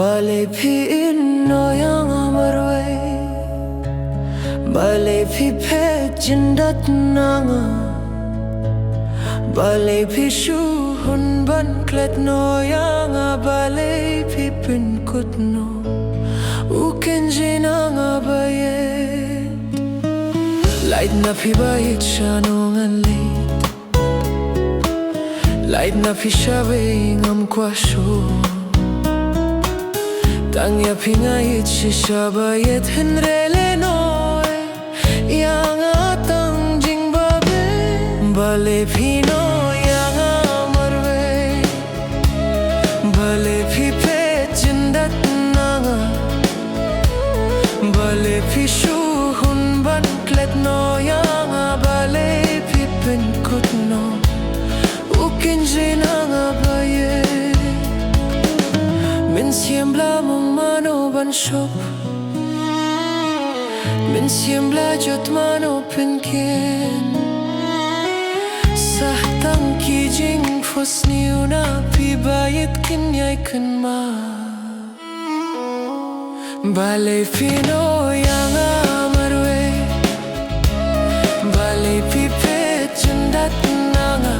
Balay phi in no yang amarwe Balay phi phe jindat nanga Balay phi shu hun ban klet no yang balay phi pin kut no Uken jinanga bayet Light na phi bayet shanong alit Light na phi shawe ngam kwa shu Tangya pingayit shishabayet henrele noe Yang atang jing babe Bale pino yang amarwe Bale pi pe jindat nanga Bale pi shuhun ban klet no yang Bale pi pen kut no Ukin jinanga bayet Min siembla mong mano ban shop Min siembla jot mano pinkin Sah tang ki jing fos niu na pi bayit kin yai kun ma Balay pino yang amarwe Balay pi pe jindat nanga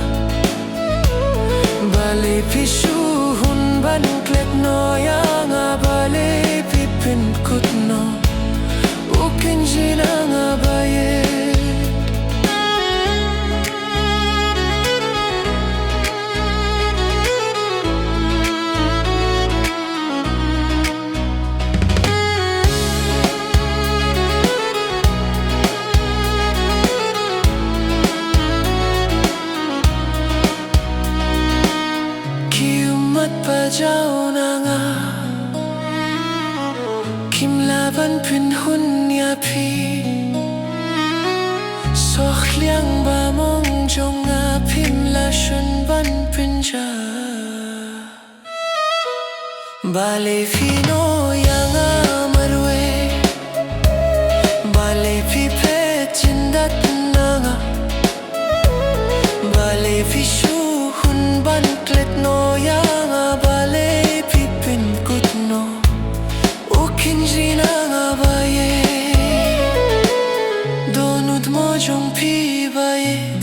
Balay pi shuhun ban klet no yang balay pi pin kut no Ukin jinang bayet Pajau nanga Kim laban pin hun ya pi Soch liang ba mong jong a pim la shun ban pin ja Balay fino yang amarwe Balay pi pe jindat nanga Balay pi shu hun ban klet no yang Balay pi pin kut no Ukin jinanga bayet Donut mo jong pi bayet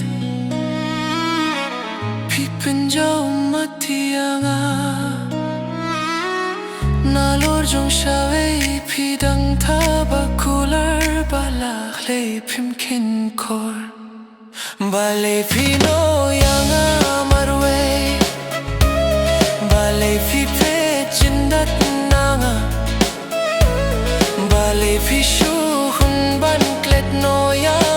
Pi pin jaw matiyanga Nalor jong shawe pi dang taba cooler balak lay pim kin kor Balay pino yang amarwe Balay pi pe jindat nanga Balay pi shuhun ban klet no yang